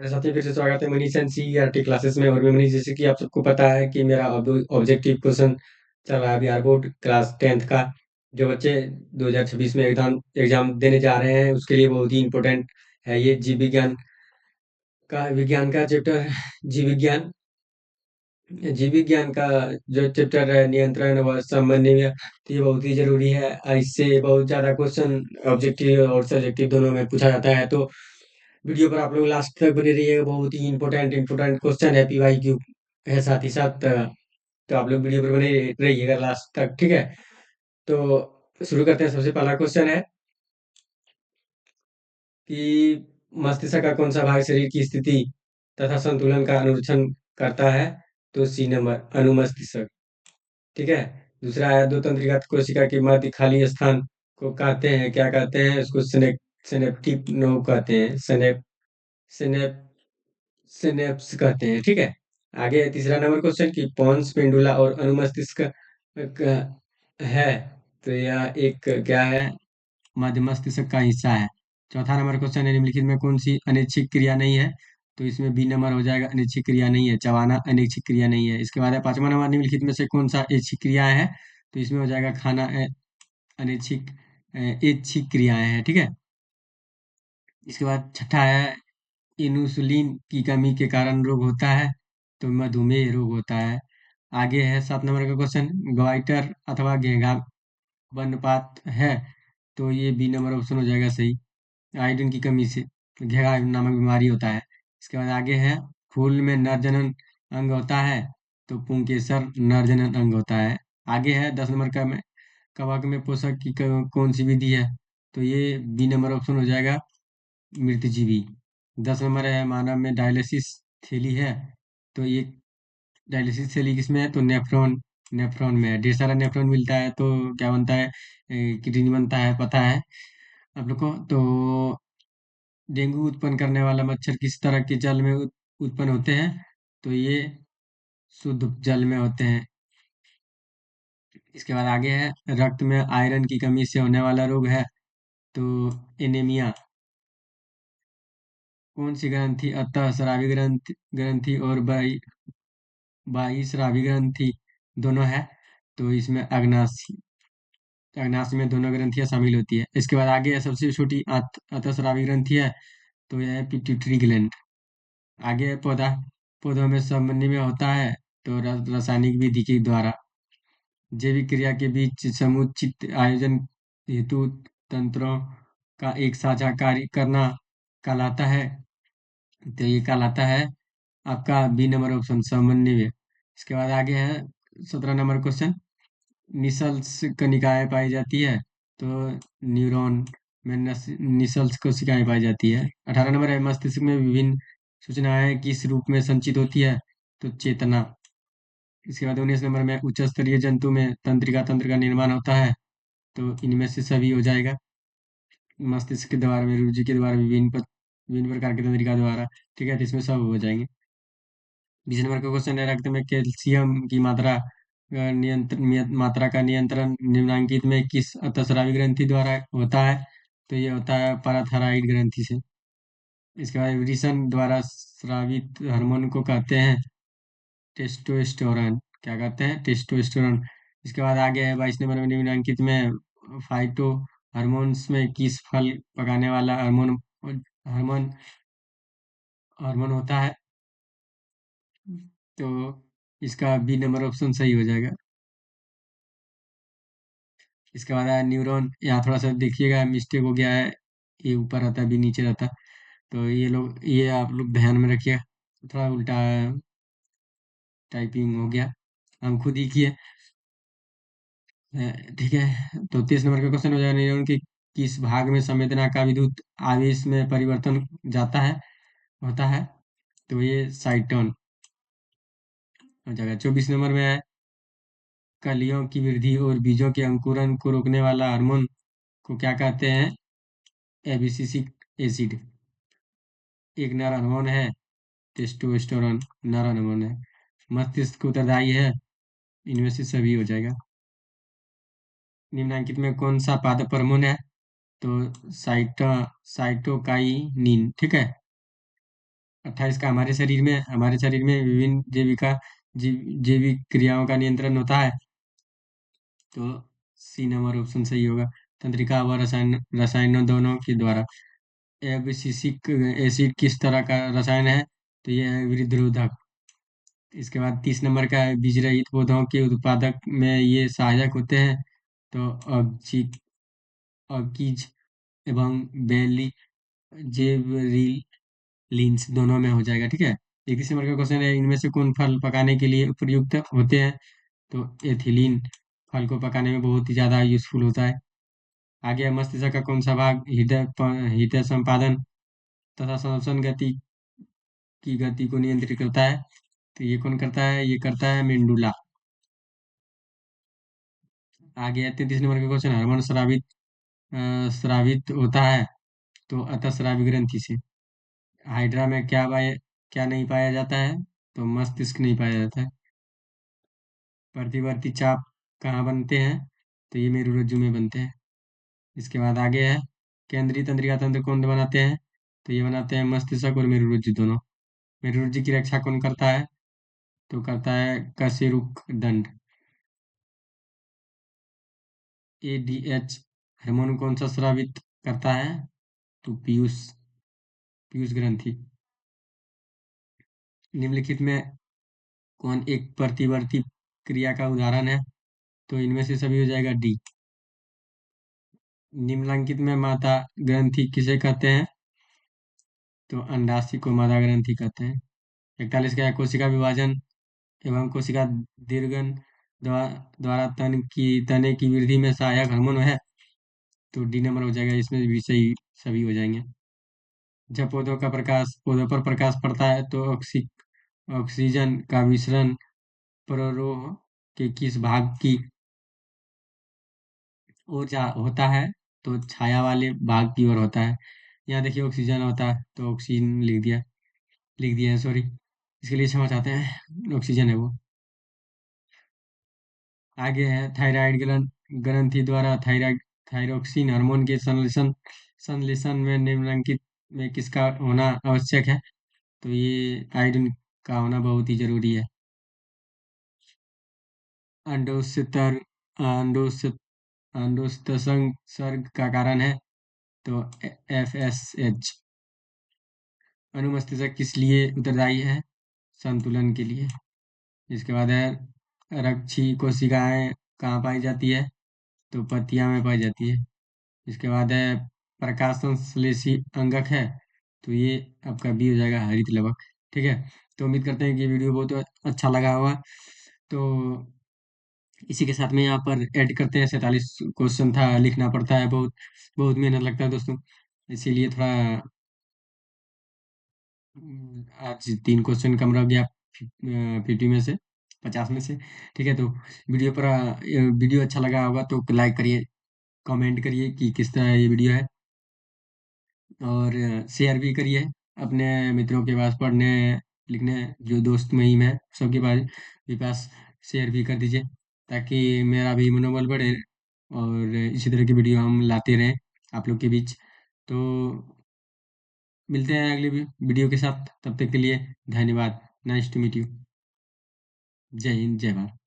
मेरे साथ में फिर से स्वागत है मनीष एंड सीईआरटी क्लासेस में। और मैं मनीष, जैसे कि आप सबको पता है कि मेरा ऑब्जेक्टिव क्वेश्चन चल रहा है बिहार बोर्ड क्लास 10th का। जो बच्चे 2026 में एग्जाम एग्जाम देने जा रहे हैं उसके लिए बहुत ही इम्पोर्टेंट है ये विज्ञान का चैप्टर है। जीव विज्ञान जीव विज्ञान का जो चैप्टर है नियंत्रण व समन्वय, तो ये बहुत ही जरूरी है। इससे बहुत ज्यादा क्वेश्चन ऑब्जेक्टिव और सब्जेक्टिव दोनों में पूछा जाता है। तो वीडियो पर आप लोग लास्ट तक बने रहिएगा, बहुत ही इंपॉर्टेंट इंपॉर्टेंट क्वेश्चन है, पीवाईक्यू है साथ ही साथ। तो आप लोग वीडियो पर बने रहिएगा लास्ट तक, ठीक है। तो शुरू करते हैं। सबसे पहला क्वेश्चन है कि मस्तिष्क का कौन सा भाग शरीर की स्थिति तथा संतुलन का अनुरक्षण करता है? तो सी नंबर अनुमस्तिष्क, ठीक है। दूसरा है दो तंत्रिका कोशिका के मध्य खाली स्थान को कहते हैं, क्या कहते हैं उसको? सिनेप्टिक नोव कहते हैं, सिनेप सिनेप्स कहते हैं, ठीक है। आगे है तीसरा नंबर क्वेश्चन कि पॉन्स पेंडुला और अनुमस्तिष्क है, तो यह एक क्या है? मध्य मस्तिष्क का हिस्सा है। चौथा नंबर क्वेश्चन है निम्नलिखित में कौन सी अनैच्छिक क्रिया नहीं है? तो इसमें बी नंबर हो जाएगा, अनैच्छिक क्रिया नहीं है। चबाना अनैच्छिक क्रिया नहीं है। इसके बाद है पांचवा नंबर, निम्नलिखित में से कौन सा ऐच्छिक क्रियाएं है? तो इसमें हो जाएगा खाना अनैच्छिक ऐच्छिक क्रियाएं हैं, ठीक है। इसके बाद छठा है इंसुलिन की कमी के कारण रोग होता है, तो मधुमेह रोग होता है। आगे है सात नंबर का क्वेश्चन, ग्वाइटर अथवा घेंघा वनपात है, तो ये बी नंबर ऑप्शन हो जाएगा सही। आयोडीन की कमी से घेंघा नामक बीमारी होता है। इसके बाद आगे है फूल में नरजनन अंग होता है, तो पुंकेसर नरजनन अंग होता है। आगे है 10 नंबर का में कवक में पोषक की कौन सी विधि है? तो ये बी नंबर ऑप्शन हो जाएगा, मृतजीवी। 10 नंबर है मानव में डायलिसिस थैली है, तो ये डायलिसिस थैली किसमें है? तो नेफ्रॉन नेफ्रॉन में है। ढेर सारा नेफ्रॉन मिलता है तो क्या बनता है? किडनी बनता है, पता है आप लोग को। तो डेंगू उत्पन्न करने वाला मच्छर किस तरह के जल में उत्पन्न होते हैं? तो ये शुद्ध जल में होते हैं। इसके बाद आगे है रक्त में आयरन की कमी से होने वाला रोग है, तो एनीमिया। कौन सी ग्रंथि अतः स्रावी ग्रंथि और बहिस्रावी ग्रंथि दोनों है? तो इसमें अग्नाशय में दोनों ग्रंथियां शामिल होती है। इसके बाद आगे है सबसे छोटी अतःस्रावी ग्रंथि है, तो यह है पिट्यूटरी ग्लैंड। आगे है पौधों में समन्वय होता है, तो रासायनिक विधि के द्वारा। जैविक क्रिया के बीच समुचित आयोजन हेतु तंत्रों का एक साझा कार्य करना कहलाता है, तो ये कहलाता है आपका बी नंबर ऑप्शन समन्वय। इसके बाद आगे है 17 नंबर क्वेश्चन, निसल्स कनिकाएं पाई जाती है, तो न्यूरॉन में निसल्स कोशिकाएं पाई जाती है। 18 नंबर है मस्तिष्क में विभिन्न सूचनाएं किस रूप में संचित होती है? तो चेतना। इसके बाद 19 नंबर में उच्च स्तरीय जंतु में तंत्रिका तंत्र का निर्माण होता है, तो इनमें से सभी हो जाएगा। मस्तिष्क के द्वारा में रुचि के द्वारा विभिन्न प्रकार के तंत्रिका द्वारा, ठीक है, तो इसमें सब हो जाएंगे। 20 नंबर का क्वेश्चन है रक्त में कैल्शियम की मात्रा का नियंत्रण निम्नांकित में किस अतःस्रावी ग्रंथि द्वारा होता है? तो ये होता है पैराथायराइड ग्रंथि से। इसके बाद वृषण द्वारा स्रावित हार्मोन को कहते हैं टेस्टोस्टेरोन। क्या कहते हैं? टेस्टोस्टेरोन। इसके बाद आगे है 22 नंबर में निम्नांकित में फाइटो हार्मोन्स में किस फल पकाने वाला हार्मोन हार्मोन होता है? तो इसका बी नंबर ऑप्शन सही हो जाएगा। इसके बाद आया न्यूरॉन। यहाँ थोड़ा सा देखिएगा मिस्टेक हो गया है, ये ऊपर रहता है बी नीचे रहता है, तो ये आप लोग ध्यान में रखिए, थोड़ा उल्टा टाइपिंग हो गया, हम खुद ही किए। ठीक है, तो 30 नंबर का क्वेश्चन हो जाएगा न्यूरॉन के किस भाग में संवेदना का विद्युत आवेश में परिवर्तन जाता है होता है? तो ये साइटोन हो जाएगा। 24 नंबर में है कलियों की वृद्धि और बीजों के अंकुरन को रोकने वाला हार्मोन को क्या कहते हैं? एबिसिसिक एसिड। एक नर हार्मोन है टेस्टोस्टेरोन, नर हार्मोन है। मस्तिष्क उत्तरदायी है, इनमें से सभी हो जाएगा। निम्नांकित में कौन सा पादप हार्मोन है? तो साइटोकाइनिन, ठीक है। 28 का हमारे शरीर में विभिन्न जैविक क्रियाओं का नियंत्रण होता है। तो सी नंबर ऑप्शन सही होगा। तंत्रिका व रसायनों दोनों के द्वारा। एब्सिसिक एसिड किस तरह का रसायन है? तो ये है विरोधक। इसके बाद 30 नंबर का है, बीज रहित पौधों के उत्पादक में ये सहायक होते हैं। तो अकीज एवं बेली जेबरील लिंस दोनों में हो जाएगा, ठीक है। 31 नंबर का क्वेश्चन है, इनमें से कौन फल पकाने के लिए उपयुक्त होते हैं? तो एथिलीन फल को पकाने में बहुत ही ज़्यादा यूजफुल होता है। आगे है, मस्तिष्क का कौन सा भाग हृदय संपादन तथा श्वसन गति की गति को नियंत्रित करता है? तो ये कौन करता है? ये करता है मेंडुला। आगे है 33 नंबर का क्वेश्चन, हार्मोन स्रावित होता है तो अतःस्रावी ग्रंथि से। हाइड्रा में क्या नहीं पाया जाता है? तो मस्तिष्क नहीं पाया जाता है। प्रतिवर्ती चाप कहाँ बनते हैं? तो ये मेरुरज्जु में बनते हैं। इसके बाद आगे है, केंद्रीय तंत्रिका तंत्र कौन बनाते हैं? तो ये बनाते हैं मस्तिष्क और मेरुरज्जु दोनों। मेरुरज्जु की रक्षा कौन करता है? तो करता है कशेरुक दंड। एडीएच हार्मोन कौन सा स्रावित करता है? तो पीयूष ग्रंथि। निम्नलिखित में कौन एक प्रतिवर्ती क्रिया का उदाहरण है? तो इनमें से सभी हो जाएगा डी। निम्नलिखित में माता ग्रंथि किसे कहते हैं? तो अंडाशय को मादा ग्रंथि कहते हैं। 41 का है, कोशिका विभाजन एवं कोशिका दीर्घन द्वारा तने की वृद्धि में सहायक हार्मोन है। तो डी नंबर हो जाएगा, इसमें भी सही सभी हो जाएंगे। जब पौधों पर प्रकाश पड़ता है तो ऑक्सीजन का विसरण परारोह के किस भाग की ओर होता है? तो छाया वाले भाग की ओर होता है। यहाँ देखिए ऑक्सीजन होता है तो ऑक्सीजन लिख दिया है, सॉरी। इसके लिए क्षमा चाहते हैं, ऑक्सीजन है वो। आगे है, थायराइड ग्रंथि द्वारा थायरोक्सिन हार्मोन के संश्लेषण में निम्नलिखित में किसका होना आवश्यक है? तो ये आयोडीन का होना बहुत ही जरूरी है। अंडोत्सर्ग अंडोत्सर्ग अंडोत्सर्ग का कारण है। तो FSH। अनुमस्तिष्क किस लिए उत्तरदायी है? संतुलन के लिए। इसके बाद है, रक्षी कोशिकाएं कहाँ पाई जाती है? तो पत्तियां में पाई जाती है। इसके बाद है, प्रकाश संश्लेषी अंगक है। तो ये आपका बी हो जाएगा, हरित लवक। ठीक है। तो उम्मीद करते हैं कि वीडियो बहुत अच्छा लगा होगा। तो इसी के साथ में यहाँ पर ऐड करते हैं, 47 क्वेश्चन था, लिखना पड़ता है, बहुत बहुत मेहनत लगता है दोस्तों। इसीलिए थोड़ा आज 3 क्वेश्चन कम रह गया 50 में से, 50 में से। ठीक है। तो वीडियो अच्छा लगा होगा तो लाइक करिए, कमेंट करिए कि किस तरह ये वीडियो है, और शेयर भी करिए अपने मित्रों के पास, पढ़ने लिखने जो दोस्त महिम है सबके पास भी पास शेयर भी कर दीजिए, ताकि मेरा भी मनोबल बढ़े और इसी तरह की वीडियो हम लाते रहें आप लोग के बीच। तो मिलते हैं अगली वीडियो के साथ, तब तक के लिए धन्यवाद। Nice to meet you. जय हिंद, जय भारत।